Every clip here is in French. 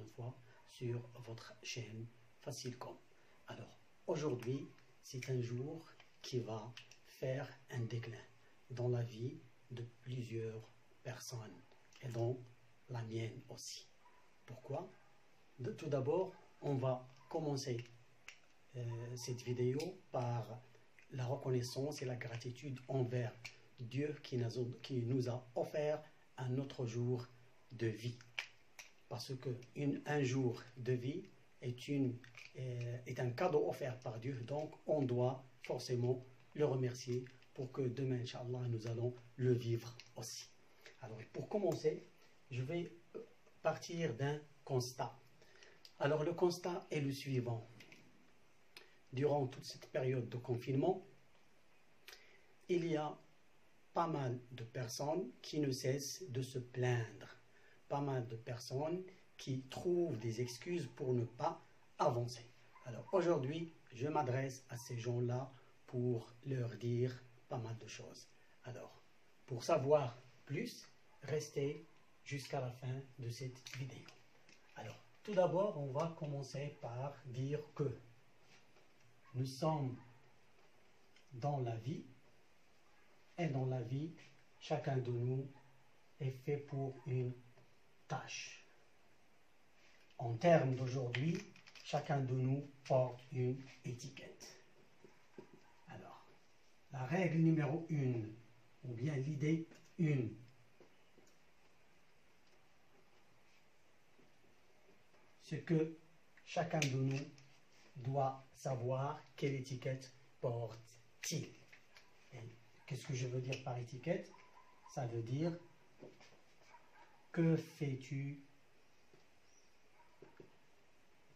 une fois sur votre chaîne Facilcom. Alors, aujourd'hui, c'est un jour qui va faire un déclin dans la vie de plusieurs personnes et dans la mienne aussi. Pourquoi? Tout d'abord, on va commencer cette vidéo par la reconnaissance et la gratitude envers Dieu qui nous a offert un autre jour de vie. Parce que un jour de vie est un cadeau offert par Dieu, donc on doit forcément le remercier pour que demain, Inch'Allah, nous allons le vivre aussi. Alors, pour commencer, je vais partir d'un constat. Alors, le constat est le suivant. Durant toute cette période de confinement, il y a pas mal de personnes qui ne cessent de se plaindre. Pas mal de personnes qui trouvent des excuses pour ne pas avancer. Alors aujourd'hui, je m'adresse à ces gens-là pour leur dire pas mal de choses. Alors, pour savoir plus, restez jusqu'à la fin de cette vidéo. Alors, tout d'abord, on va commencer par dire que nous sommes dans la vie, et dans la vie, chacun de nous est fait pour une tâche. En termes d'aujourd'hui, chacun de nous porte une étiquette. Alors, la règle numéro 1, ou bien l'idée 1, c'est que chacun de nous doit savoir quelle étiquette porte-t-il. Qu'est-ce que je veux dire par étiquette? Ça veut dire, que fais-tu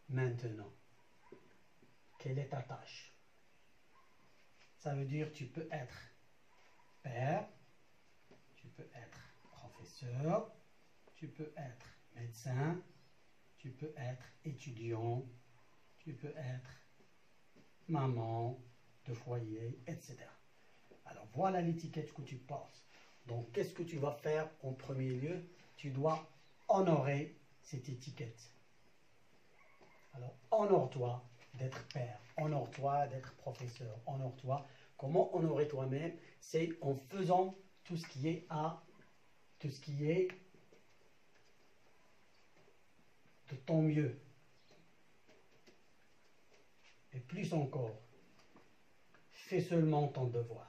maintenant? Quelle est ta tâche? Ça veut dire, tu peux être père, tu peux être professeur, tu peux être médecin, tu peux être étudiant, tu peux être maman de foyer, etc. Alors, voilà l'étiquette que tu portes. Donc, qu'est-ce que tu vas faire en premier lieu? Tu dois honorer cette étiquette. Alors, honore-toi d'être père, honore-toi d'être professeur, honore-toi. Comment honorer toi-même? C'est en faisant tout ce qui est de ton mieux. Et plus encore, fais seulement ton devoir.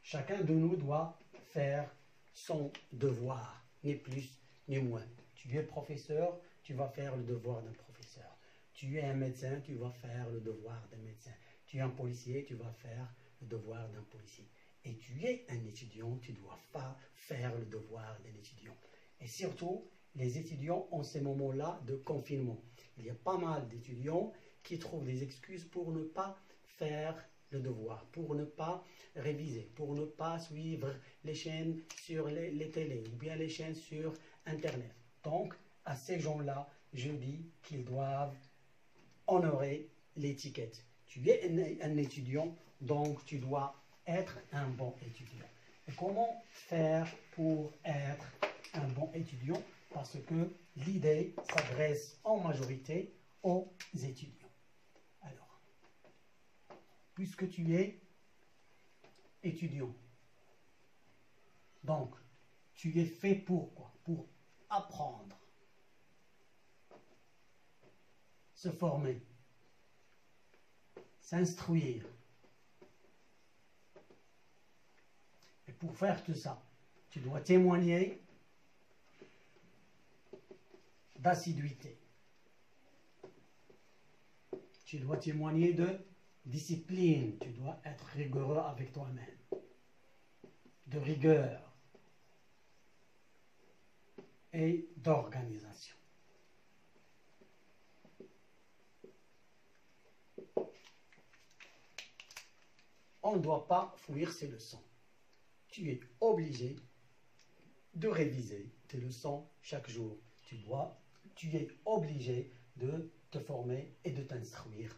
Chacun de nous doit faire son devoir, ni plus ni moins. Tu es professeur, tu vas faire le devoir d'un professeur. Tu es un médecin, tu vas faire le devoir d'un médecin. Tu es un policier, tu vas faire le devoir d'un policier. Et tu es un étudiant, tu dois faire le devoir d'un étudiant. Et surtout, les étudiants ont ces moments-là de confinement. Il y a pas mal d'étudiants qui trouvent des excuses pour ne pas faire le devoir, pour ne pas réviser, pour ne pas suivre les chaînes sur les télés ou bien les chaînes sur Internet. Donc, à ces gens-là, je dis qu'ils doivent honorer l'étiquette. Tu es un étudiant, donc tu dois être un bon étudiant. Et comment faire pour être un bon étudiant? Parce que l'idée s'adresse en majorité aux étudiants. Alors, puisque tu es étudiant, donc tu es fait pour quoi? Pour apprendre, se former, s'instruire. Et pour faire tout ça, tu dois témoigner d'assiduité. Tu dois témoigner de discipline. Tu dois être rigoureux avec toi-même. De rigueur et d'organisation. On ne doit pas fuir ses leçons. Tu es obligé de réviser tes leçons chaque jour. Tu es obligé de te former et de t'instruire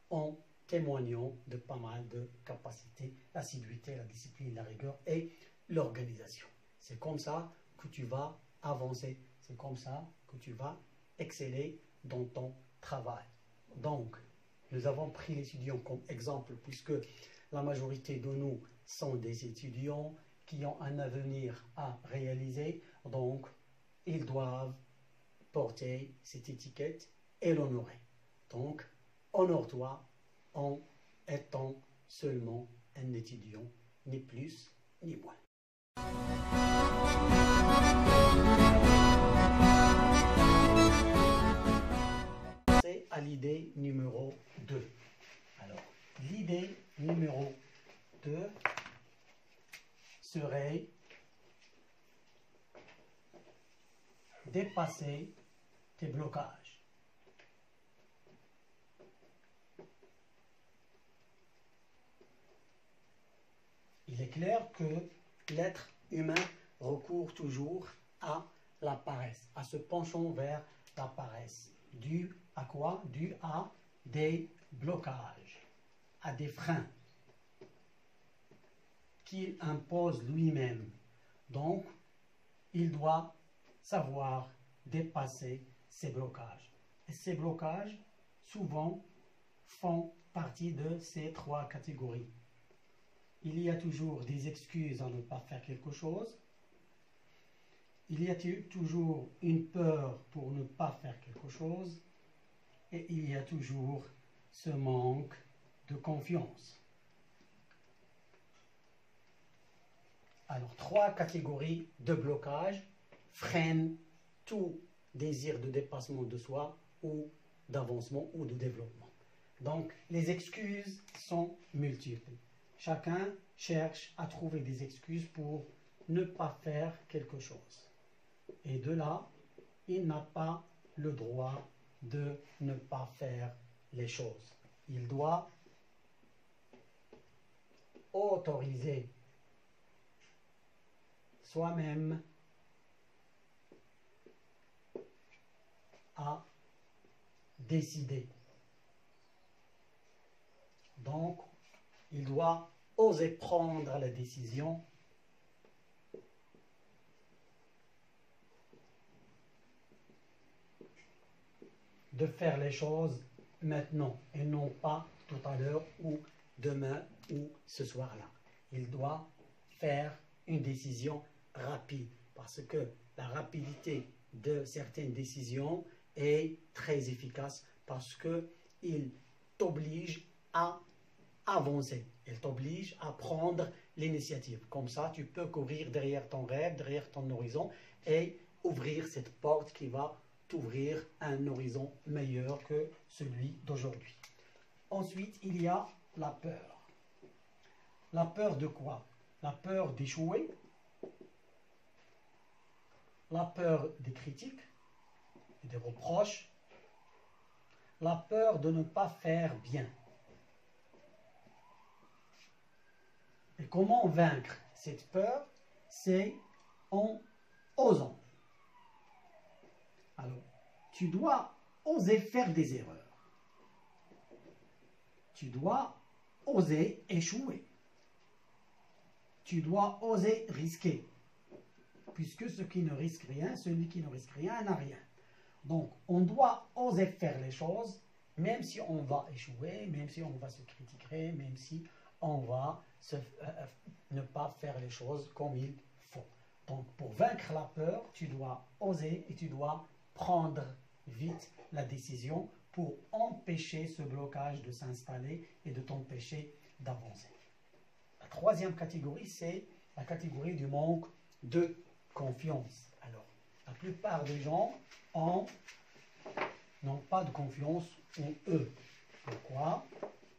en témoignant de pas mal de capacités, l'assiduité, la discipline, la rigueur et l'organisation. C'est comme ça que tu vas avancer. C'est comme ça que tu vas exceller dans ton travail. Donc, nous avons pris l'étudiant comme exemple puisque la majorité de nous sont des étudiants qui ont un avenir à réaliser. Donc, ils doivent porter cette étiquette et l'honorer. Donc, honore-toi en étant seulement un étudiant, ni plus ni moins. C'est à l'idée numéro 2. Alors, l'idée numéro 2 serait dépasser tes blocages. Il est clair que l'être humain recourt toujours à la paresse, à ce penchant vers la paresse. Dû à quoi? Dû à des blocages, à des freins qu'il impose lui-même. Donc, il doit savoir dépasser ces blocages. Et ces blocages, souvent, font partie de ces 3 catégories. Il y a toujours des excuses à ne pas faire quelque chose. Il y a toujours une peur pour ne pas faire quelque chose. Et il y a toujours ce manque de confiance. Alors, 3 catégories de blocage freinent tout désir de dépassement de soi ou d'avancement ou de développement. Donc, les excuses sont multiples. Chacun cherche à trouver des excuses pour ne pas faire quelque chose. Et de là, il n'a pas le droit de ne pas faire les choses. Il doit autoriser soi-même à décider. Donc, il doit oser prendre la décision de faire les choses maintenant et non pas tout à l'heure ou demain ou ce soir-là. Il doit faire une décision rapide parce que la rapidité de certaines décisions est très efficace parce qu'il t'oblige à avancer. Il t'oblige à prendre l'initiative. Comme ça, tu peux courir derrière ton rêve, derrière ton horizon et ouvrir cette porte qui va t'ouvrir un horizon meilleur que celui d'aujourd'hui. Ensuite, il y a la peur. La peur de quoi? La peur d'échouer, la peur des critiques et des reproches, la peur de ne pas faire bien. Et comment vaincre cette peur? C'est en osant. Alors, tu dois oser faire des erreurs. Tu dois oser échouer. Tu dois oser risquer. Puisque celui qui ne risque rien n'a rien. Donc, on doit oser faire les choses, même si on va échouer, même si on va se critiquer, même si on va ne pas faire les choses comme il faut. Donc, pour vaincre la peur, tu dois oser et tu dois prendre vite la décision pour empêcher ce blocage de s'installer et de t'empêcher d'avancer. La 3e catégorie, c'est la catégorie du manque de confiance. Alors, la plupart des gens n'ont pas de confiance en eux. Pourquoi?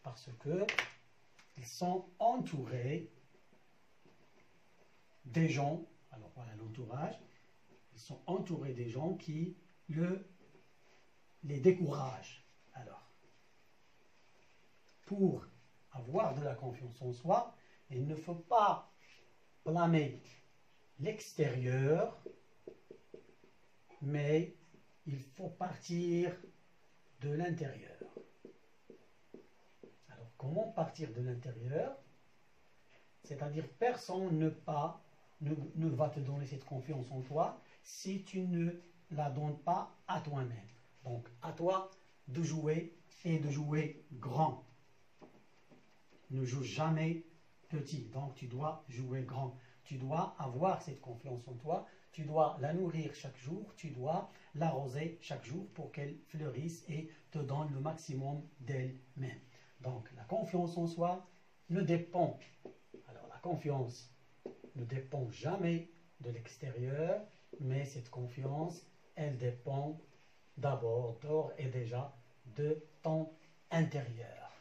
Parce que ils sont entourés des gens, alors voilà l'entourage, ils sont entourés des gens qui les découragent. Alors, pour avoir de la confiance en soi, il ne faut pas blâmer l'extérieur, mais il faut partir de l'intérieur. Alors, comment partir de l'intérieur? C'est-à-dire, personne ne va te donner cette confiance en toi si tu ne la donnes pas à toi-même. Donc, à toi de jouer et de jouer grand. Ne joue jamais petit. Donc, tu dois jouer grand. Tu dois avoir cette confiance en toi. Tu dois la nourrir chaque jour. Tu dois l'arroser chaque jour pour qu'elle fleurisse et te donne le maximum d'elle-même. Donc, la confiance en soi ne dépend. Alors, la confiance ne dépend jamais de l'extérieur, mais cette confiance, elle dépend d'abord et déjà de ton intérieur.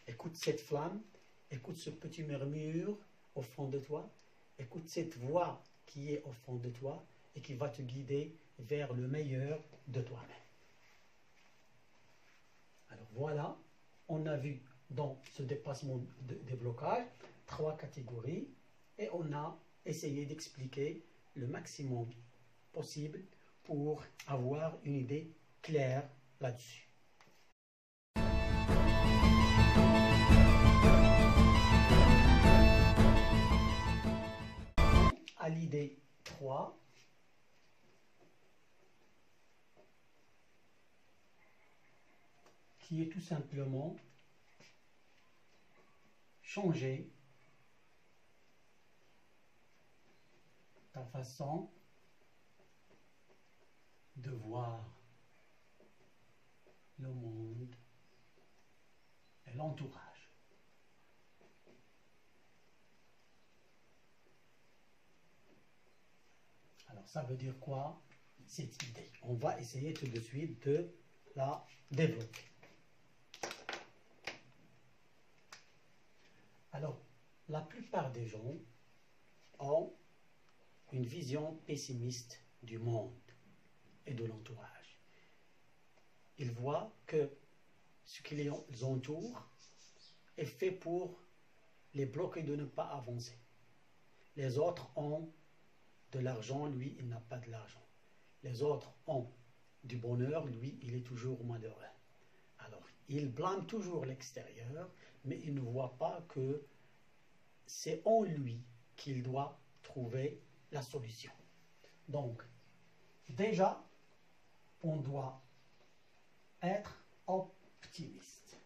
Écoute cette flamme, écoute ce petit murmure au fond de toi, écoute cette voix qui est au fond de toi et qui va te guider vers le meilleur de toi-même. Alors voilà, on a vu dans ce dépassement des blocages 3 catégories et on a essayé d'expliquer le maximum possible pour avoir une idée claire là-dessus. À l'idée 3, qui est tout simplement changer ta façon de voir le monde et l'entourage. Alors ça veut dire quoi cette idée? On va essayer tout de suite de la développer. Alors, la plupart des gens ont une vision pessimiste du monde et de l'entourage. Ils voient que ce qui les entoure est fait pour les bloquer de ne pas avancer. Les autres ont de l'argent, lui, il n'a pas de l'argent. Les autres ont du bonheur, lui, il est toujours malheureux. Alors, il blâme toujours l'extérieur, mais il ne voit pas que c'est en lui qu'il doit trouver la solution. Donc, déjà, on doit être optimiste.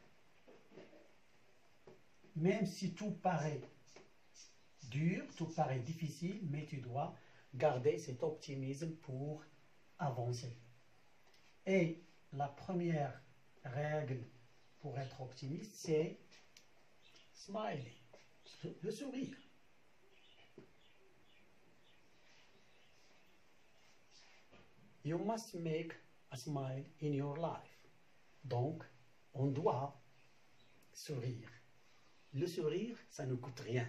Même si tout paraît dur, tout paraît difficile, mais tu dois garder cet optimisme pour avancer. Et la première règle pour être optimiste, c'est smiley, le sourire. You must make a smile in your life. Donc, on doit sourire. Le sourire, ça ne coûte rien,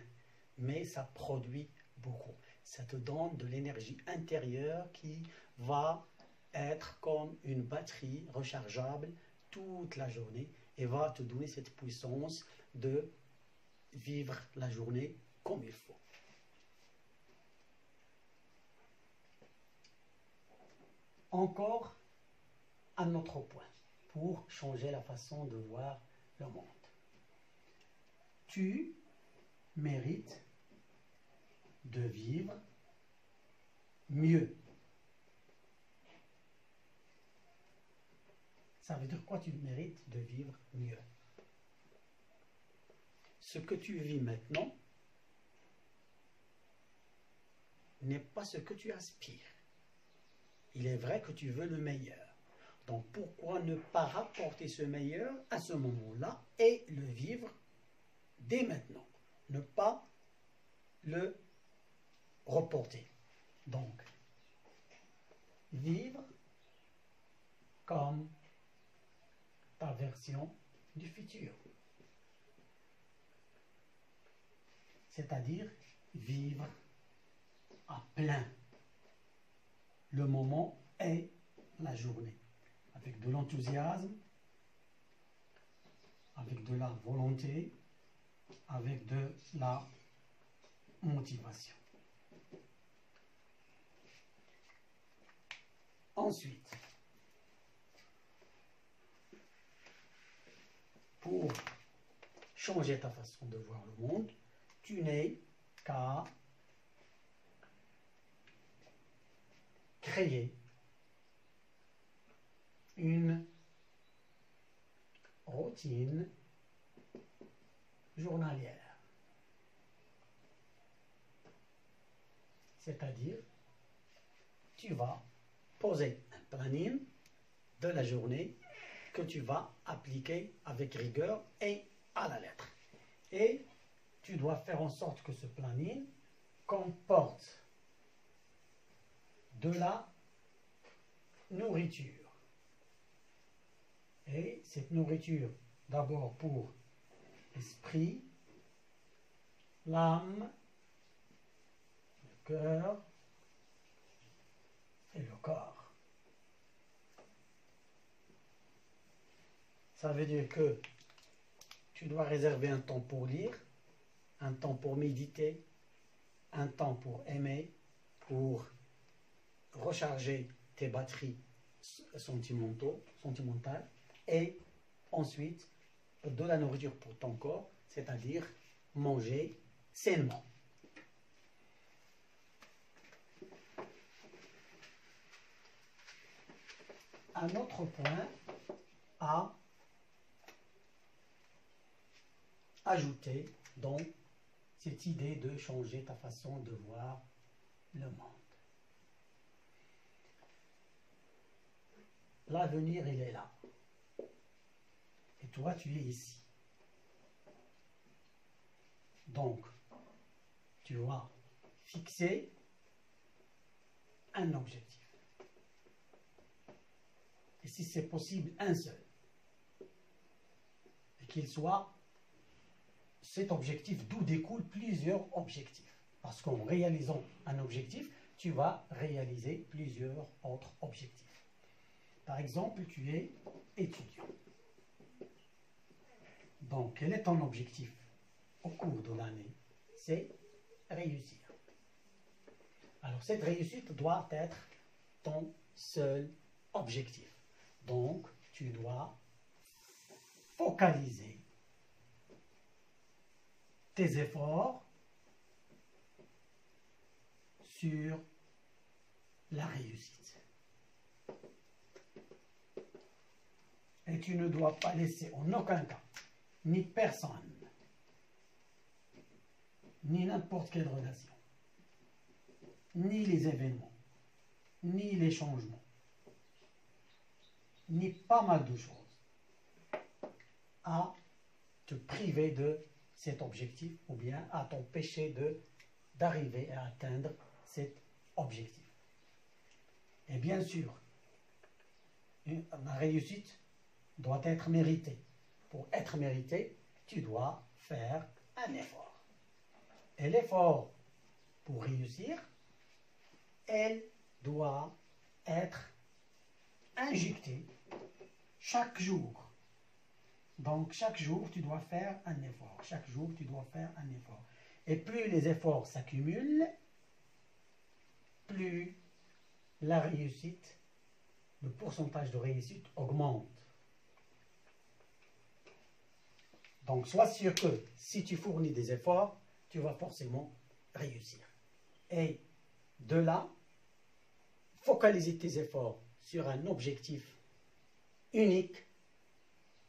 mais ça produit beaucoup. Ça te donne de l'énergie intérieure qui va être comme une batterie rechargeable toute la journée et va te donner cette puissance de vivre la journée comme il faut. Encore un autre point pour changer la façon de voir le monde. Tu mérites de vivre mieux. Ça veut dire quoi? Tu mérites de vivre mieux. Ce que tu vis maintenant n'est pas ce que tu aspires. Il est vrai que tu veux le meilleur. Donc pourquoi ne pas rapporter ce meilleur à ce moment-là et le vivre dès maintenant? Ne pas le reporter. Donc, vivre comme ta version du futur. C'est-à-dire vivre à plein le moment et la journée. Avec de l'enthousiasme, avec de la volonté, avec de la motivation. Ensuite, pour changer ta façon de voir le monde, tu n'es qu'à créer une routine journalière. C'est-à-dire, tu vas poser un planning de la journée que tu vas appliquer avec rigueur et à la lettre. Et tu dois faire en sorte que ce planning comporte de la nourriture. Et cette nourriture, d'abord pour l'esprit, l'âme, le cœur et le corps. Ça veut dire que tu dois réserver un temps pour lire, un temps pour méditer, un temps pour aimer, pour recharger tes batteries sentimentales, et ensuite de la nourriture pour ton corps, c'est-à-dire manger sainement. Un autre point à ajouter dans cette idée de changer ta façon de voir le monde. L'avenir, il est là. Et toi, tu es ici. Donc, tu vas fixer un objectif. Et si c'est possible, un seul. Et qu'il soit cet objectif d'où découlent plusieurs objectifs. Parce qu'en réalisant un objectif, tu vas réaliser plusieurs autres objectifs. Par exemple, tu es étudiant. Donc, quel est ton objectif au cours de l'année? C'est réussir. Alors, cette réussite doit être ton seul objectif. Donc, tu dois focaliser tes efforts sur la réussite. Et tu ne dois pas laisser en aucun cas, ni personne, ni n'importe quelle relation, ni les événements, ni les changements, ni pas mal de choses, à te priver de cet objectif ou bien à t'empêcher d'arriver à atteindre cet objectif. Et bien sûr, la réussite doit être méritée. Pour être méritée, tu dois faire un effort. Et l'effort pour réussir, elle doit être injectée chaque jour. Donc, chaque jour, tu dois faire un effort. Chaque jour, tu dois faire un effort. Et plus les efforts s'accumulent, plus la réussite, le pourcentage de réussite augmente. Donc, sois sûr que si tu fournis des efforts, tu vas forcément réussir. Et de là, focaliser tes efforts sur un objectif unique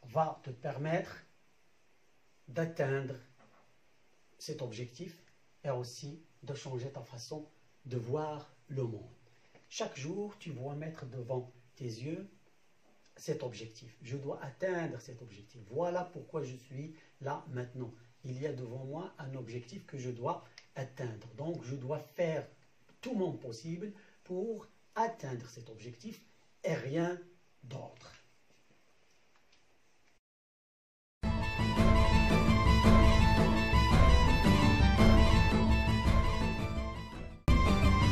va te permettre d'atteindre cet objectif et aussi de changer ta façon de voir le monde. Chaque jour, tu dois mettre devant tes yeux cet objectif. Je dois atteindre cet objectif. Voilà pourquoi je suis là maintenant. Il y a devant moi un objectif que je dois atteindre. Donc, je dois faire tout mon possible pour atteindre cet objectif et rien d'autre.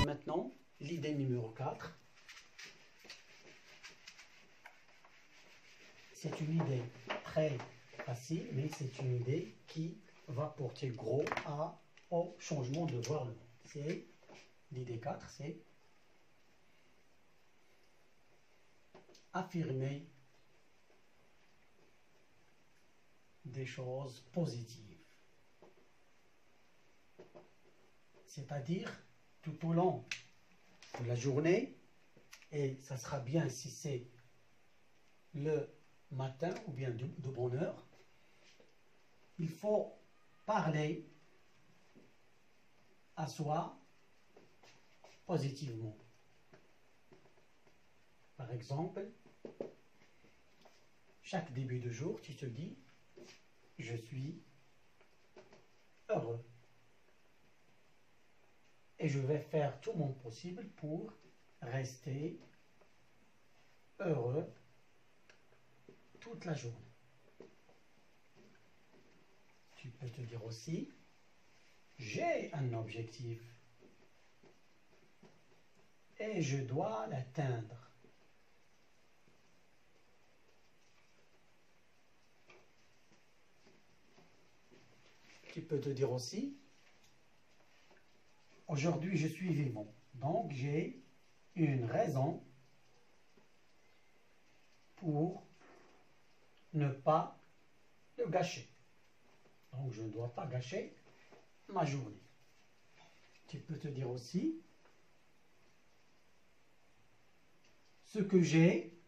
Maintenant, l'idée numéro 4. C'est une idée très facile, mais c'est une idée qui va porter gros au changement de voir le monde. C'est l'idée 4, c'est affirmer des choses positives. C'est-à-dire, tout au long de la journée, et ça sera bien si c'est le matin ou bien de bonne heure, il faut parler à soi positivement. Par exemple, chaque début de jour, tu te dis « Je suis heureux ». Et je vais faire tout mon possible pour rester heureux toute la journée. Tu peux te dire aussi, j'ai un objectif et je dois l'atteindre. Tu peux te dire aussi, aujourd'hui je suis vivant, donc j'ai une raison pour ne pas le gâcher. Donc je ne dois pas gâcher ma journée. Tu peux te dire aussi, ce que j'ai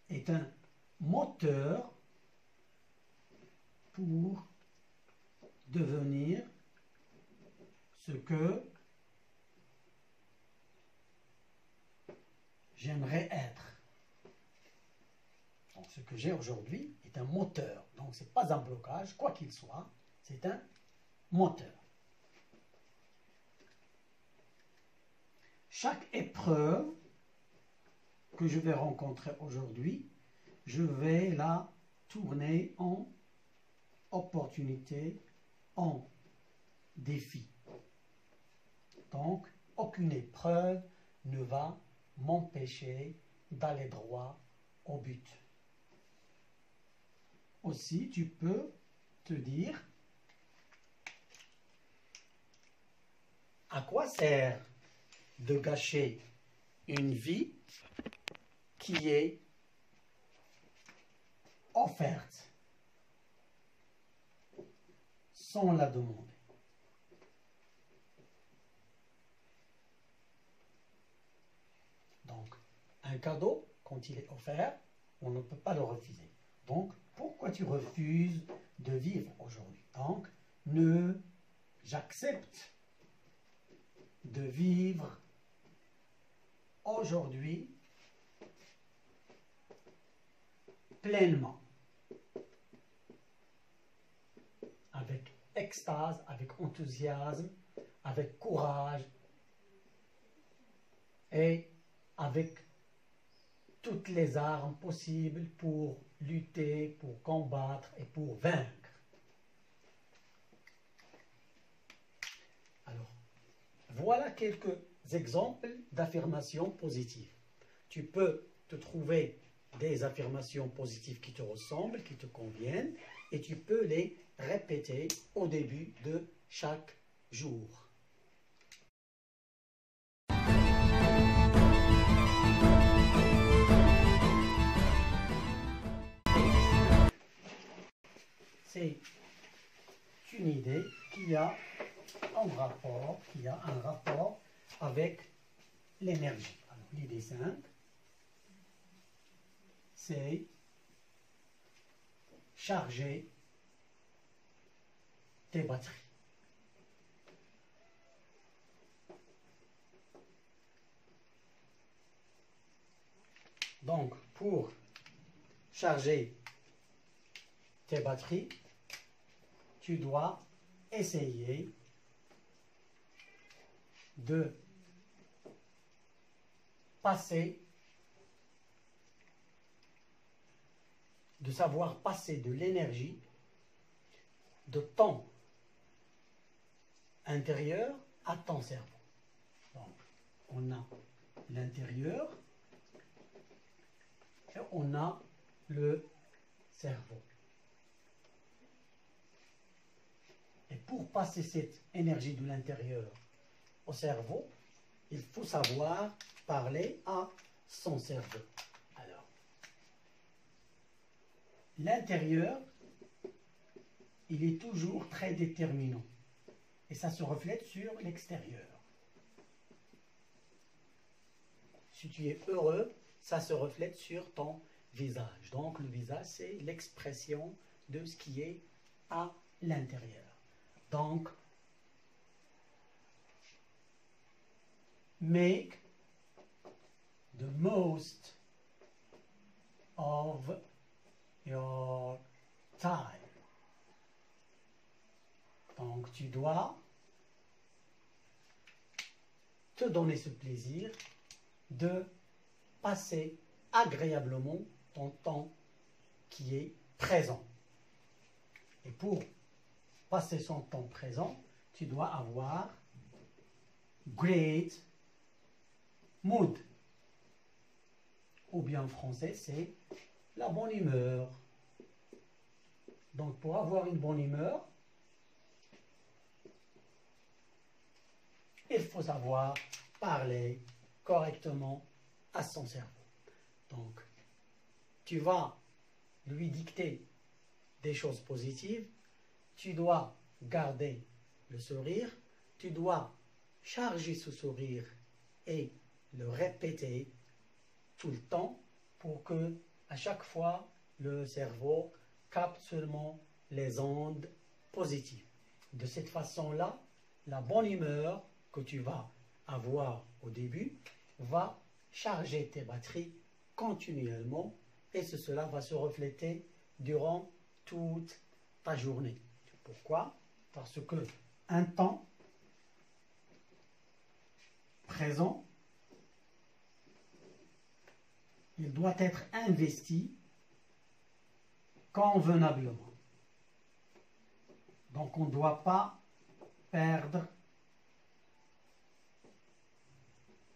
est un moteur pour devenir ce que j'aimerais être. Donc ce que j'ai aujourd'hui est un moteur. Donc ce n'est pas un blocage, quoi qu'il soit, c'est un moteur. Chaque épreuve que je vais rencontrer aujourd'hui, je vais la tourner en opportunité, en défi. Donc, aucune épreuve ne va m'empêcher d'aller droit au but. Aussi, tu peux te dire, à quoi sert de gâcher une vie qui est offerte sans la demander? Donc, un cadeau, quand il est offert, on ne peut pas le refuser. Donc, pourquoi tu refuses de vivre aujourd'hui? Donc, j'accepte de vivre aujourd'hui pleinement, avec extase, avec enthousiasme, avec courage et avec toutes les armes possibles pour lutter, pour combattre et pour vaincre. Alors, voilà quelques exemples d'affirmations positives. Tu peux te trouver des affirmations positives qui te ressemblent, qui te conviennent, et tu peux les répéter au début de chaque jour. C'est une idée qui a un rapport avec l'énergie. Alors, l'idée simple, c'est charger tes batteries. Donc, pour charger tes batteries, tu dois essayer de savoir passer de l'énergie de ton intérieur à ton cerveau. Donc, on a l'intérieur et on a le cerveau. Et pour passer cette énergie de l'intérieur au cerveau, il faut savoir parler à son cerveau. Alors, l'intérieur il est toujours très déterminant. Et ça se reflète sur l'extérieur. Si tu es heureux, ça se reflète sur ton visage. Donc le visage, c'est l'expression de ce qui est à l'intérieur. Donc, make the most of your time. Donc tu dois te donner ce plaisir de passer agréablement ton temps qui est présent. Et pour passer son temps présent, tu dois avoir great mood. Ou bien en français, c'est la bonne humeur. Donc pour avoir une bonne humeur, il faut savoir parler correctement à son cerveau. Donc, tu vas lui dicter des choses positives, tu dois garder le sourire, tu dois charger ce sourire et le répéter tout le temps pour que à chaque fois le cerveau capte seulement les ondes positives. De cette façon-là, la bonne humeur que tu vas avoir au début va charger tes batteries continuellement et cela va se refléter durant toute ta journée. Pourquoi? Parce que un temps présent, il doit être investi convenablement. Donc on ne doit pas perdre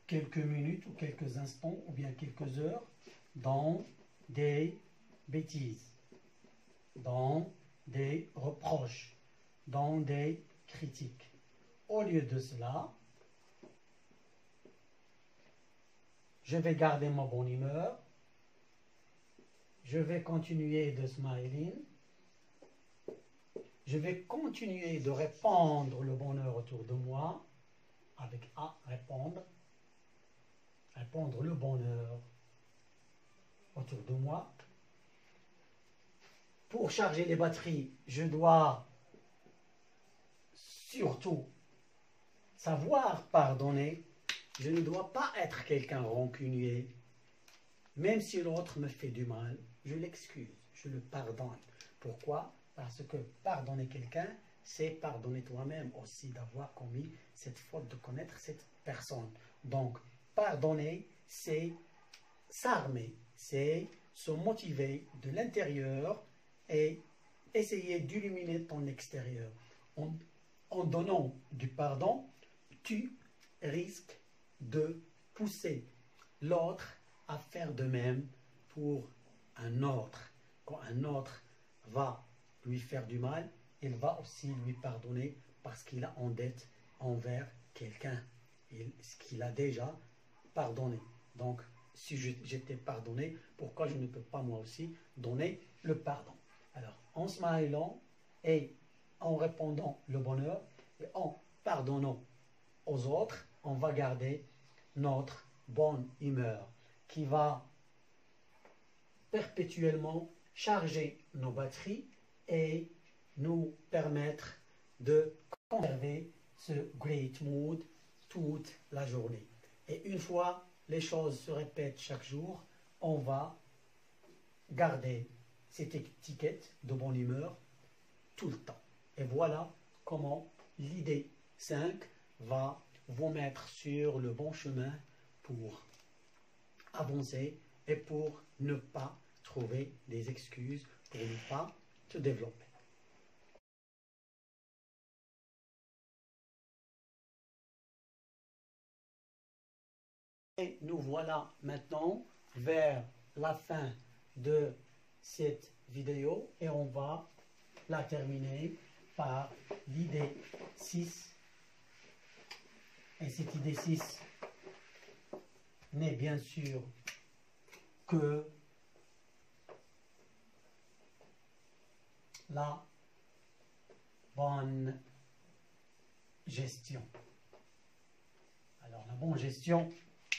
quelques minutes ou quelques instants ou bien quelques heures dans des bêtises, dans des reproches, dans des critiques. Au lieu de cela, je vais garder ma bonne humeur, je vais continuer de smiling, je vais continuer de répandre le bonheur autour de moi, avec A, répandre le bonheur autour de moi. Pour charger les batteries, je dois surtout savoir pardonner. Je ne dois pas être quelqu'un rancunier. Même si l'autre me fait du mal, je l'excuse, je le pardonne. Pourquoi? Parce que pardonner quelqu'un, c'est pardonner toi-même aussi d'avoir commis cette faute, de connaître cette personne. Donc, pardonner, c'est s'armer, c'est se motiver de l'intérieur et essayer d'illuminer ton extérieur. En donnant du pardon, tu risques de pousser l'autre à faire de même pour un autre. Quand un autre va lui faire du mal, il va aussi lui pardonner parce qu'il a en dette envers quelqu'un, ce qu'il a déjà pardonné. Donc, si j'étais pardonné, pourquoi je ne peux pas moi aussi donner le pardon? Alors, en smilant et en répandant le bonheur et en pardonnant aux autres, on va garder notre bonne humeur qui va perpétuellement charger nos batteries et nous permettre de conserver ce great mood toute la journée. Et une fois les choses se répètent chaque jour, on va garder cette étiquette de bonne humeur tout le temps. Et voilà comment l'idée 5 va vous mettre sur le bon chemin pour avancer et pour ne pas trouver des excuses, pour ne pas se développer. Et nous voilà maintenant vers la fin de cette vidéo et on va la terminer par l'idée 6. Et cette idée 6 n'est bien sûr que la bonne gestion. Alors, la bonne gestion,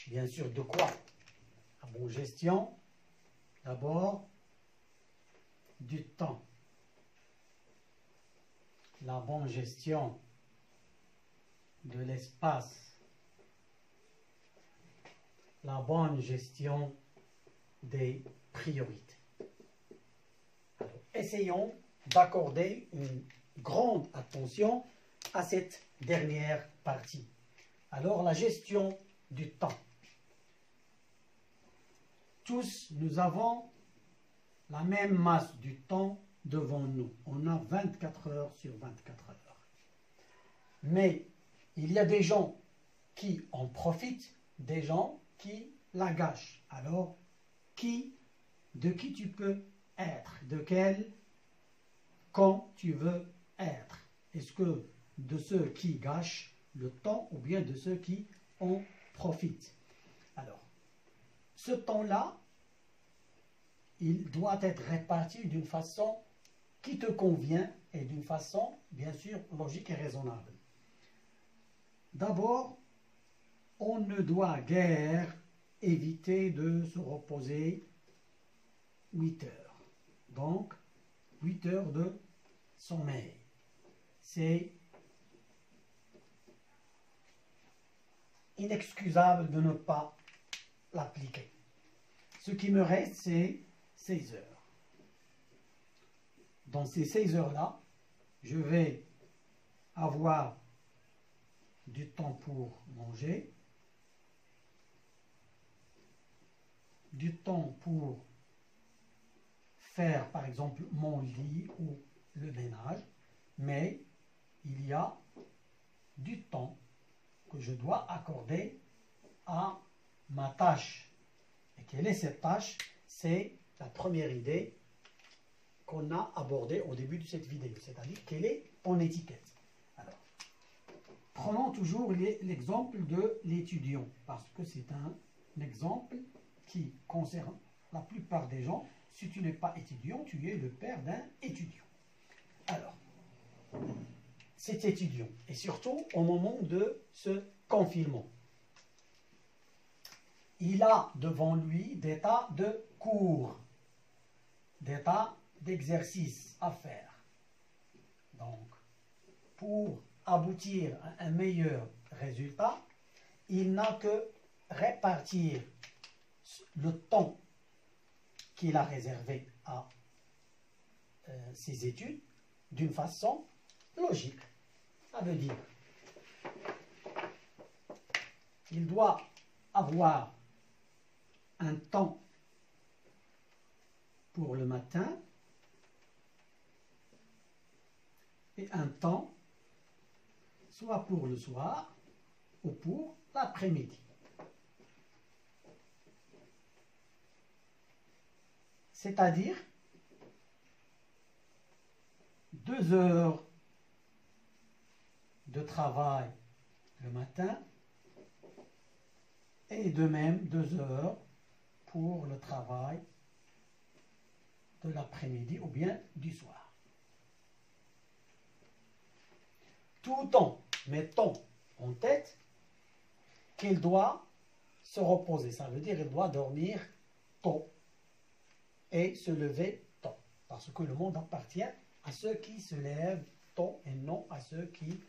bien sûr, de quoi? La bonne gestion, d'abord, du temps. La bonne gestion de l'espace. La bonne gestion des priorités. Alors, essayons d'accorder une grande attention à cette dernière partie. Alors, la gestion du temps. Tous, nous avons la même masse du temps devant nous. On a 24 heures sur 24 heures. Mais il y a des gens qui en profitent, des gens qui la gâchent. Alors, de qui tu peux être? De quel camp tu veux être? Est-ce que de ceux qui gâchent le temps ou bien de ceux qui en profitent? Alors, ce temps-là, il doit être réparti d'une façon qui te convient et d'une façon, bien sûr, logique et raisonnable. D'abord, on ne doit guère éviter de se reposer 8 heures. Donc, 8 heures de sommeil. C'est inexcusable de ne pas l'appliquer. Ce qui me reste, c'est 16 heures. Dans ces 16 heures-là, je vais avoir du temps pour manger, du temps pour faire, par exemple, mon lit ou le ménage, mais il y a du temps que je dois accorder à ma tâche. Et quelle est cette tâche? C'est la première idée qu'on a abordée au début de cette vidéo, c'est-à-dire quelle est ton étiquette. Alors, prenons toujours l'exemple de l'étudiant, parce que c'est un exemple qui concerne la plupart des gens. Si tu n'es pas étudiant, tu es le père d'un étudiant. Alors, cet étudiant, et surtout au moment de ce confinement, il a devant lui des tas de cours, des tas d'exercices à faire. Donc, pour aboutir à un meilleur résultat, il n'a que répartir le temps qu'il a réservé à ses études d'une façon logique. Ça veut dire qu'il doit avoir un temps pour le matin et un temps soit pour le soir ou pour l'après-midi. C'est-à-dire 2 heures de travail le matin et de même 2 heures pour le travail de l'après-midi ou bien du soir. Tout en mettant en tête qu'il doit se reposer. Ça veut dire qu'il doit dormir tôt et se lever tôt. Parce que le monde appartient à ceux qui se lèvent tôt et non à ceux qui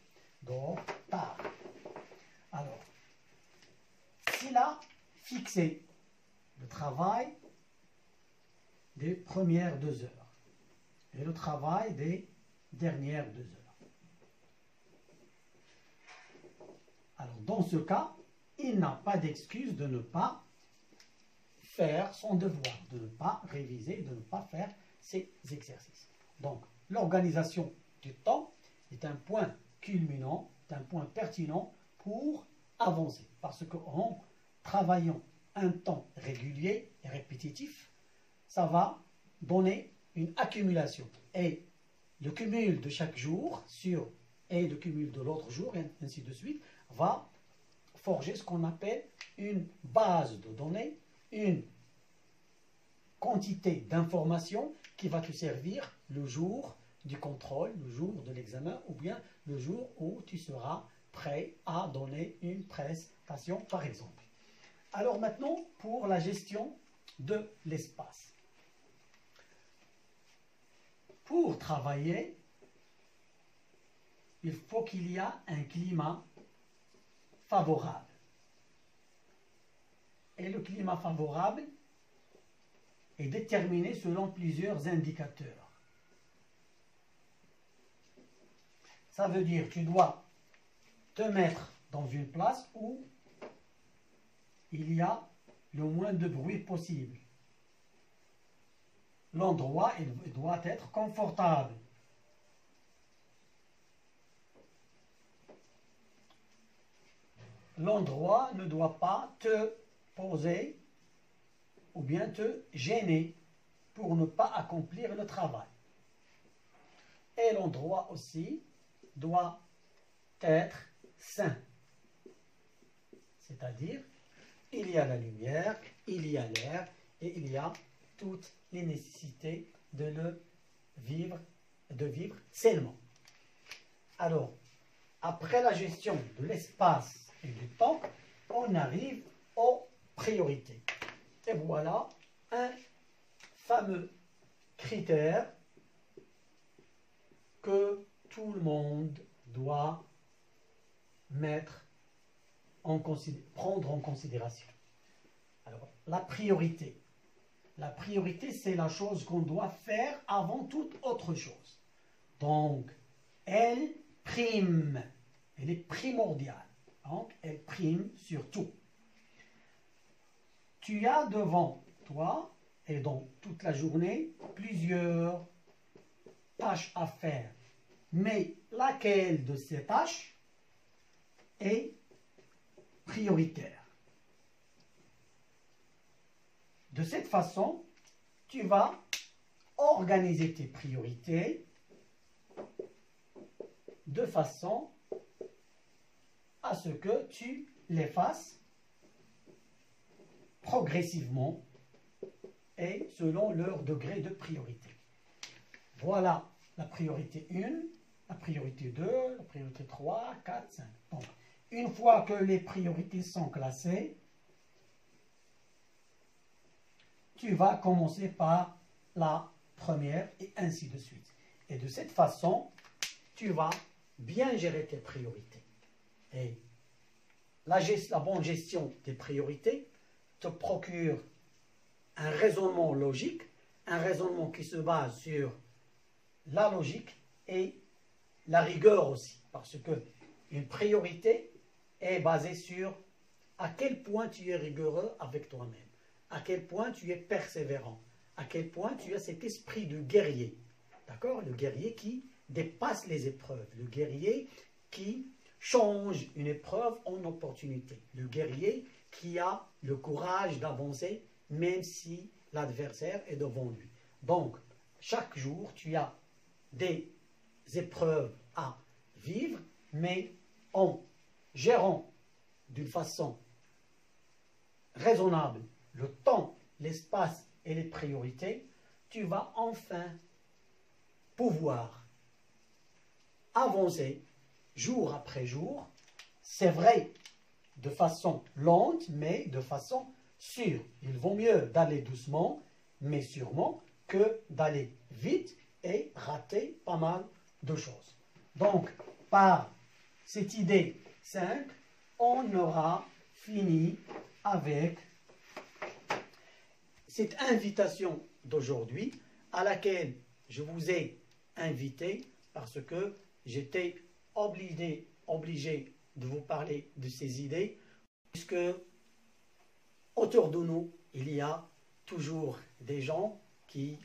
dorment tard. Alors, s'il a fixé le travail des premières 2 heures et le travail des dernières 2 heures, alors dans ce cas, il n'a pas d'excuse de ne pas faire son devoir, de ne pas réviser, de ne pas faire ses exercices. Donc, l'organisation du temps est un point culminant, est un point pertinent pour avancer. Parce qu'en travaillant un temps régulier et répétitif, ça va donner une accumulation. Et le cumul de chaque jour et le cumul de l'autre jour, et ainsi de suite, va forger ce qu'on appelle une base de données, une quantité d'informations qui va te servir le jour du contrôle, le jour de l'examen, ou bien le jour où tu seras prêt à donner une prestation, par exemple. Alors maintenant, pour la gestion de l'espace. Pour travailler, il faut qu'il y ait un climat favorable. Et le climat favorable est déterminé selon plusieurs indicateurs. Ça veut dire que tu dois te mettre dans une place où il y a le moins de bruit possible. L'endroit doit être confortable. L'endroit ne doit pas te poser ou bien te gêner pour ne pas accomplir le travail. Et l'endroit aussi doit être sain. C'est-à-dire, il y a la lumière, il y a l'air et il y a toutes les nécessités de vivre sainement. Alors, après la gestion de l'espace et du temps, on arrive aux priorités. Et voilà un fameux critère que tout le monde doit prendre en considération. Alors, la priorité. La priorité, c'est la chose qu'on doit faire avant toute autre chose. Donc, elle prime. Elle est primordiale. Donc, elle prime sur tout. Tu as devant toi, et dans toute la journée, plusieurs tâches à faire. Mais laquelle de ces tâches est prioritaire? De cette façon, tu vas organiser tes priorités de façon à ce que tu les fasses progressivement et selon leur degré de priorité. Voilà la priorité 1, la priorité 2, la priorité 3, 4, 5. Donc, une fois que les priorités sont classées, tu vas commencer par la première et ainsi de suite. Et de cette façon, tu vas bien gérer tes priorités. Et la bonne gestion des priorités te procure un raisonnement logique, un raisonnement qui se base sur la logique et la rigueur aussi. Parce que une priorité est basée sur à quel point tu es rigoureux avec toi-même, à quel point tu es persévérant, à quel point tu as cet esprit de guerrier. D'accord? Le guerrier qui dépasse les épreuves, le guerrier qui change une épreuve en opportunité, le guerrier qui a le courage d'avancer même si l'adversaire est devant lui. Donc, chaque jour, tu as des épreuves à vivre, mais en gérant d'une façon raisonnable le temps, l'espace et les priorités, tu vas enfin pouvoir avancer jour après jour. C'est vrai, de façon lente, mais de façon sûre. Il vaut mieux d'aller doucement, mais sûrement, que d'aller vite et rater pas mal de choses. Donc, par cette idée 5, on aura fini avec cette invitation d'aujourd'hui à laquelle je vous ai invité parce que j'étais obligé de vous parler de ces idées puisque autour de nous, il y a toujours des gens qui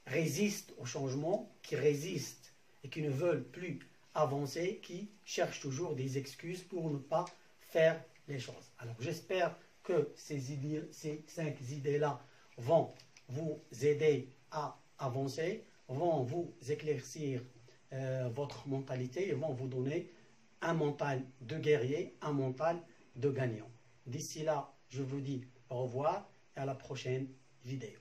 résistent au changement, qui résistent et qui ne veulent plus avancer, qui cherchent toujours des excuses pour ne pas faire les choses. Alors j'espère que ces 5 idées-là vont vous aider à avancer, vont vous éclaircir votre mentalité et vont vous donner un mental de guerrier, un mental de gagnant. D'ici là, je vous dis au revoir et à la prochaine vidéo.